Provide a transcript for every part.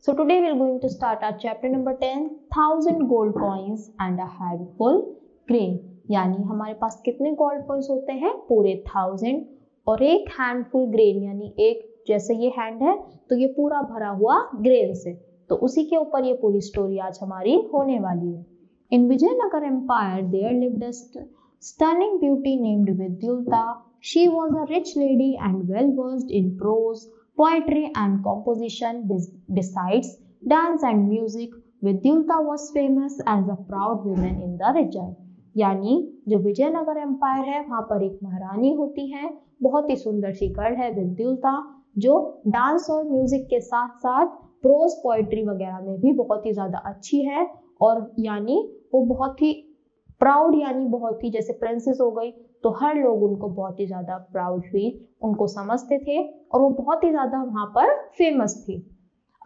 So today we are going to start our chapter number 10, 1000 gold coins and a handful grain. यानी हमारे पास कितने gold coins होते हैं? पूरे 1000 और एक हैंडफुल ग्रेन, यानी एक जैसे ये हैंड है तो ये पूरा भरा हुआ ग्रेन से, तो उसी के ऊपर ये पूरी स्टोरी आज हमारी होने वाली है. In Vijayanagar Empire there lived a stunning beauty named Vidyulta. She was a rich lady and well versed in prose, poetry and composition. Besides dance and music, Vidyulta was famous as a proud woman in the region. यानी जो Vijayanagar empire है वहाँ पर एक महारानी होती है, बहुत ही सुंदर सी गर्ल है विद्युल्ता, जो डांस और म्यूजिक के साथ साथ प्रोज पोइट्री वगैरह में भी बहुत ही ज़्यादा अच्छी है. और यानी वो बहुत ही प्राउड, यानी बहुत ही जैसे प्रिंसेस हो गई तो हर लोग उनको बहुत ही ज़्यादा प्राउड फील उनको समझते थे और वो बहुत ही ज़्यादा वहाँ पर फेमस थी.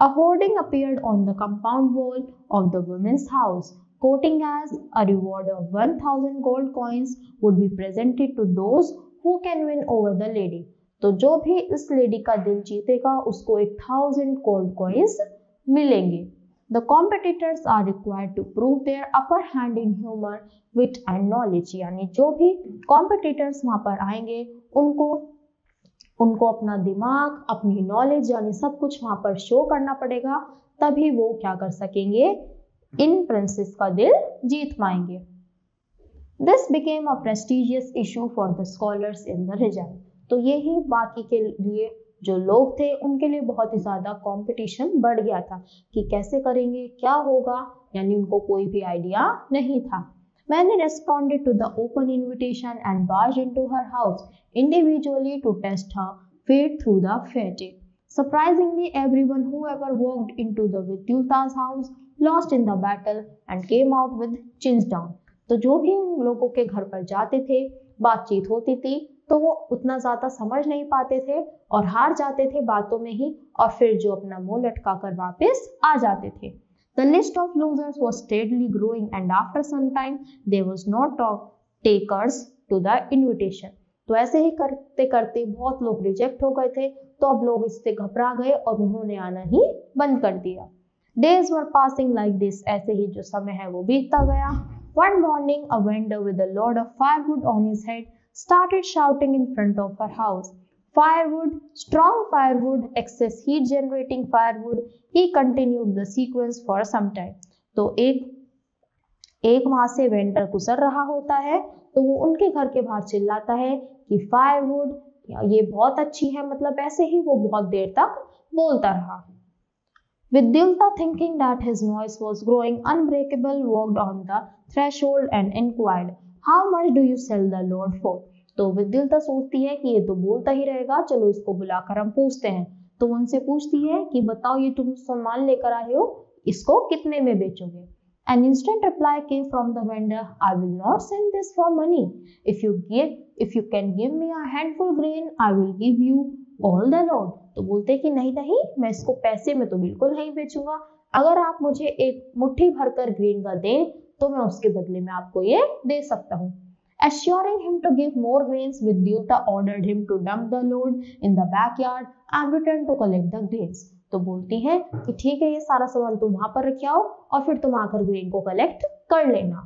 A hoarding appeared on the compound wall of the women's house, quoting as a reward of 1000 gold coins would be presented to those who can win over the lady. तो जो भी इस लेडी का दिल जीतेगा उसको 1000 gold coins मिलेंगे. The competitors are required to prove their upper hand in humor, wit and knowledge. यानी जो भी competitors वहाँ पर आएंगे उनको अपना दिमाग, अपनी नॉलेज यानी सब कुछ वहाँ पर शो करना पड़ेगा, तभी वो क्या कर सकेंगे, इन प्रिंसेस का दिल जीत पाएंगे. This became a prestigious issue for the scholars in the region. तो यही बाकी के लिए जो लोग थे उनके लिए बहुत ही ज़्यादा कंपटीशन बढ़ गया था कि कैसे करेंगे, क्या होगा, यानी उनको कोई भी आइडिया नहीं था. Many responded to the open invitation and barged into her house individually to test her fate through the fete. Surprisingly, everyone who ever walked into the Vidyulta's house lost in the battle and came out with chins down. तो जो भी उन लोगों के घर पर जाते थे, बातचीत होती थी, तो वो उतना ज़्यादा समझ नहीं पाते थे और हार जाते थे बातों में ही, और फिर जो अपना मुंह लटका कर वापस आ जाते थे. The list of losers was steadily growing and after some time there was no takers to the invitation. तो ऐसे ही करते करते बहुत लोग रिजेक्ट हो गए थे, तो अब लोग इससे घबरा गए और उन्होंने आना ही बंद कर दिया. Days were passing like this. ऐसे ही जो समय है वो बीतता गया. One morning a vendor with a load of firewood on his head started shouting in front of her house. Firewood, strong firewood, excess heat generating firewood. He continued the sequence for some time. तो एक वहां से vendor गुजर रहा होता है, तो वो उनके घर के बाहर चिल्लाता है कि फायरवुड ये बहुत अच्छी है, मतलब ऐसे ही वो बहुत देर तक बोलता रहा. Vidyulta, thinking that his voice was growing unbreakable, walked on the threshold and inquired, "How much do you sell the load for?" तो विद्युल्ता सोचती है कि ये तो बोलता ही रहेगा, चलो इसको बुलाकर हम पूछते हैं. तो उनसे पूछती है कि बताओ ये तुम सामान लेकर आए हो, इसको कितने में बेचोगे. An instant reply came from the vendor, "I will not sell this for money. If you can give me a handful grain, I will give you all the load." तो बोलते कि नहीं नहीं, मैं इसको पैसे में तो बिल्कुल नहीं बेचूंगा, अगर आप मुझे एक मुट्ठी भरकर ग्रेन का दें तो मैं उसके बदले में आपको ये दे सकता हूँ. Assuring him to give more grains, Vidyulta ordered him to dump the load in the backyard and return to collect the grains. तो बोलती है कि ठीक है, ये सारा सामान तुम वहां पर रखे आओ और फिर तुम आकर ग्रेन को कलेक्ट कर लेना.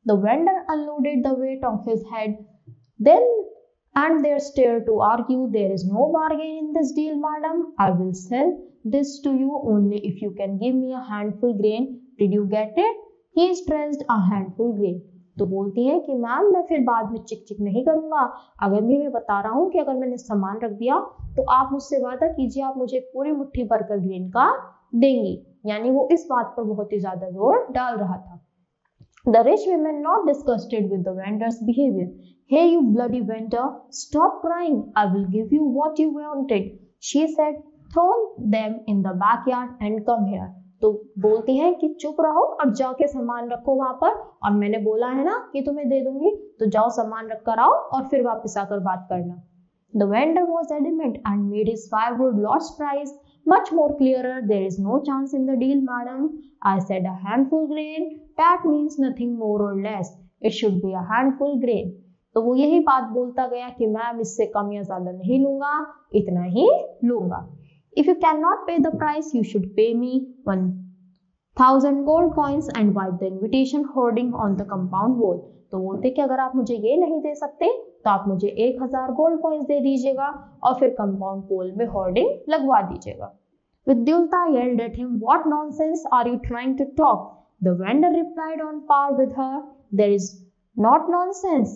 The vendor unloaded the weight of his head, then and there stared to argue, "There is no bargain in this deal, madam. I will sell this to you only if you can give me a handful grain. Did you get it?" He stressed a handful grain. तो बोलती है कि ma'am मैं फिर बाद में चिक चिक नहीं करूंगा, अगर भी मैं बता रहा हूँ कि अगर मैंने सामान रख दिया तो आप मुझसे वादा कीजिए आप मुझे पूरी मुट्ठी भरकर ग्रेन का देंगी. यानी वो इस बात पर बहुत ही ज्यादा जोर डाल रहा था. The rich women not disgusted with the vendor's behavior. "Hey you bloody vendor, stop crying. I will give you what you wanted," she said. "Throw them in the backyard and come here." तो बोलती है कि चुप रहो और जाके सामान रखो वहां पर, और मैंने बोला है ना कि तुम्हें दे दूंगी, तो जाओ सामान रख कर आओ और फिर वापस आकर बात करना. The vendor was adamant and made his firewood lot's price much more clearer. "There is no chance in the deal, madam. I said a handful grain. That means nothing more or less. It should be a handful grain." तो वो यही बात बोलता गया कि ma'am इससे कम या ज्यादा नहीं लूंगा, इतना ही लूंगा. If you cannot pay the price, you should pay me 1,000 gold coins and wipe the invitation hoarding on the compound wall. तो बोलते कि अगर आप मुझे ये नहीं दे सकते तो आप मुझे 1,000 गोल्ड कॉइन्स दे दीजिएगा और फिर कंपाउंड वॉल में होर्डिंग लगवा दीजिएगा. Vidyulta yelled at him, "What nonsense are you trying to talk?" The vendor replied on par with her, "There is not nonsense,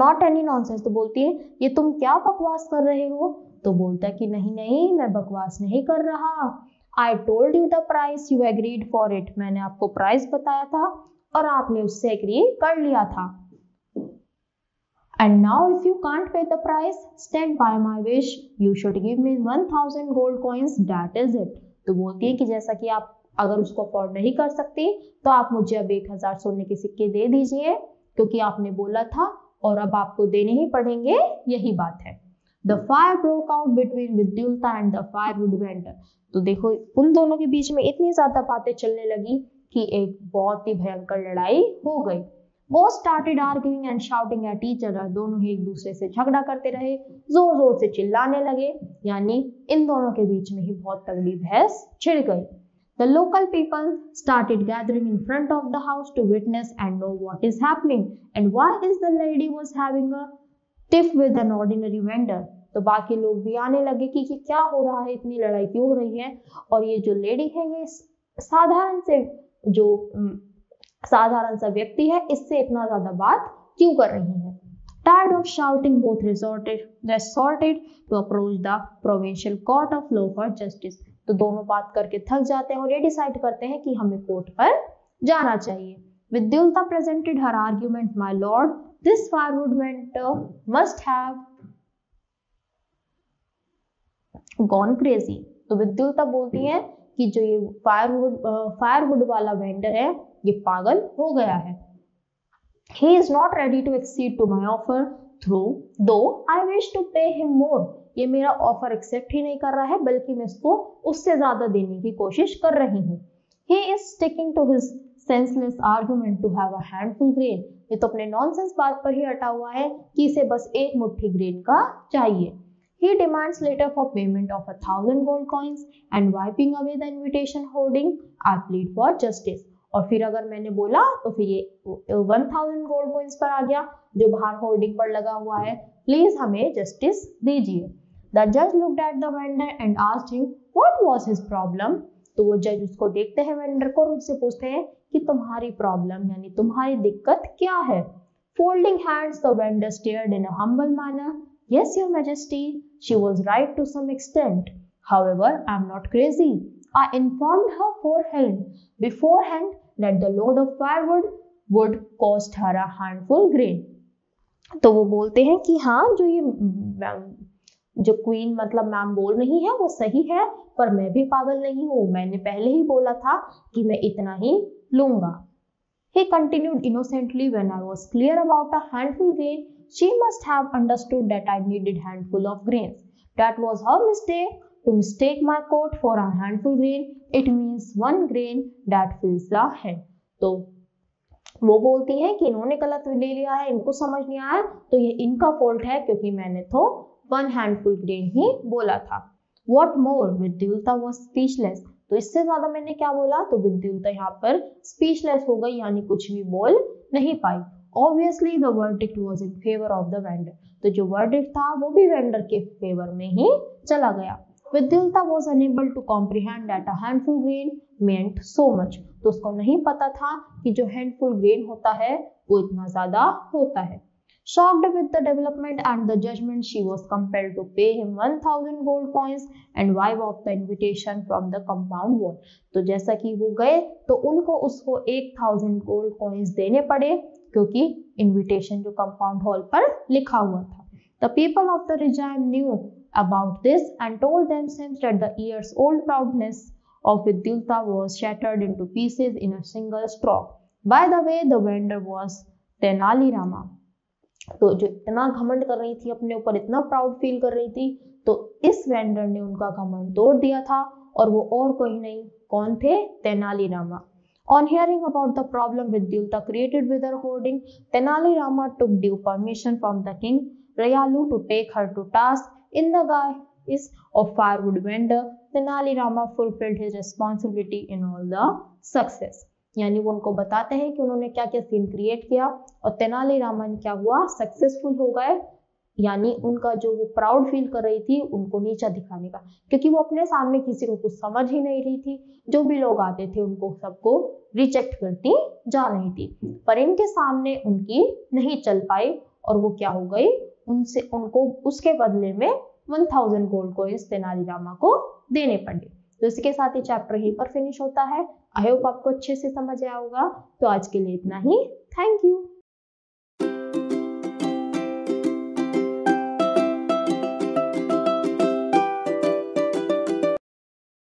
not any nonsense." तो बोलती है ये तुम क्या बकवास कर रहे हो? तो बोलता है कि नहीं नहीं मैं बकवास नहीं कर रहा. I told you the price, you agreed for it. मैंने आपको प्राइस बताया था और आपने उससे एग्री कर लिया था. And now if you can't pay the price, stand by my wish. You should give me 1,000 gold coins. That is it. तो बोलती है कि जैसा कि आप अगर उसको अफोर्ड नहीं कर सकती तो आप मुझे अब 1,000 सोने के सिक्के दे दीजिए क्योंकि आपने बोला था और अब आपको देने ही पड़ेंगे. यही बात है. The fire broke out between Vidyulta and the firewood vendor. तो देखो उन दोनों के बीच में इतनी ज्यादा बातें चलने लगी कि एक बहुत ही भयंकर लड़ाई हो गई. Both started arguing and shouting at each other. दोनों ही एक दूसरे से झगड़ा करते रहे, जोर जोर से चिल्लाने लगे, यानी इन दोनों के बीच में ही बहुत तगड़ी बहस छिड़ गई. The local people started gathering in front of the house to witness and know what is happening and why is the lady was having a tiff with an ordinary vendor. तो बाकी लोग भी आने लगे कि क्या हो रहा है, इतनी लड़ाई क्यों हो रही है और ये जो लेडी है ये साधारण सा व्यक्ति है इससे इतना ज्यादा बात क्यों कर रही है. Tired of shouting, both resorted to approach the provincial court of law for justice. तो दोनों बात करके थक जाते हैं और ये डिसाइड करते हैं कि हमें कोर्ट पर जाना चाहिए. Vidyulta presented her argument, "My lord, this firewood vendor must have gone crazy." तो विद्युल्ता बोलती है कि जो ये फायरवुड वाला वेंडर है ये पागल हो गया है. He is not ready to accede to my offer, though I wish to pay him more. ये मेरा ऑफर एक्सेप्ट ही नहीं कर रहा है बल्कि मैं इसको उससे ज्यादा देने की कोशिश कर रही हूँ. He is sticking to his senseless argument to have a handful grain. ये तो अपने नॉनसेंस बात पर ही अटा हुआ है कि इसे बस एक मुट्ठी ग्रेन का चाहिए. He demands later for payment of 1,000 gold coins and wiping away the invitation hoarding. I plead for justice. और फिर अगर मैंने बोला तो फिर ये 1,000 गोल्ड कॉइन्स पर आ गया जो बाहर होर्डिंग पर लगा हुआ है, प्लीज हमें जस्टिस दीजिए. The judge looked at the vendor and asked him what was his problem. तो वो जज उसको देखते हैं वेंडर को और उससे पूछते हैं कि तुम्हारी प्रॉब्लम यानी तुम्हारी दिक्कत क्या है. Folding hands, the vendor stared in a humble manner. Yes, your majesty, she was right to some extent. However, I am not crazy. I informed her beforehand that the load of firewood would cost her a handful grain. तो वो बोलते हैं कि हाँ जो queen मतलब ma'am बोल रही है वो सही है पर मैं भी पागल नहीं हूँ, मैंने पहले ही बोला था कि मैं इतना ही लूंगा. He continued innocently, "When I was clear about a handful grain, she must have understood that I needed handful of grains. That was her mistake. To mistake my coat for a handful grain, it means one grain that fills the head." तो वो बोलती है कि इन्होंने गलत ले लिया है, इनको समझ नहीं आया तो ये इनका फॉल्ट है क्योंकि मैंने तो 1 handful grain ही बोला था. What more? Vidyulta was speechless. तो इससे ज्यादा मैंने क्या बोला तो विद्युल्ता यहाँ पर स्पीचलेस हो गई यानी कुछ भी बोल नहीं पाई. Obviously the verdict was in favor of the vendor. तो जो वर्डिक्ट था वो भी वेंडर के फेवर में ही चला गया. Vidyulta was unable to comprehend that a handful grain meant so much. तो उसको नहीं पता था कि जो handful grain होता है वो इतना ज्यादा होता है. Shocked with the development and the judgment, she was compelled to pay him 1,000 gold coins and wipe off the invitation from the compound wall. तो जैसा कि वो गए तो उनको उसको 1,000 गोल्ड कॉइन्स देने पड़े क्योंकि इनविटेशन जो कंपाउंड हॉल पर लिखा हुआ था. The people of the regime knew about this and told themselves that the years-old proudness of Vidyulta was shattered into pieces in a single stroke. By the way, the vendor was Tenali Rama. तो जो इतना घमंड कर रही थी अपने ऊपर, इतना प्राउड फील कर रही थी, तो इस वेंडर ने उनका घमंड तोड़ दिया था और वो और कोई नहीं, कौन थे? Tenali Rama. On hearing about the problem Vidyulta created with her hoarding, Tenali Rama took due permission from the king Rayalu to take her to task in the is of firewood vendor, Tenali Rama fulfilled his responsibility in all the success। यानी वो उनको बताते हैं कि उन्होंने क्या क्या scene create किया और तेनाली रामन क्या हुआ, सक्सेसफुल हो गए। यानी उनका जो वो प्राउड फील कर रही थी उनको नीचा दिखाने का, क्योंकि वो अपने सामने किसी को कुछ समझ ही नहीं रही थी, जो भी लोग आते थे उनको सबको रिजेक्ट करती जा रही थी, पर इनके सामने उनकी नहीं चल पाई और वो क्या हो गई, उनसे उनको उसके बदले में 1000 गोल्ड कॉइन्स तेनालीरामा को देने पड़े। तो इसके साथ ही चैप्टर यहीं पर फिनिश होता है। आई होप आपको अच्छे से समझ आया होगा। तो आज के लिए इतना ही। Thank you.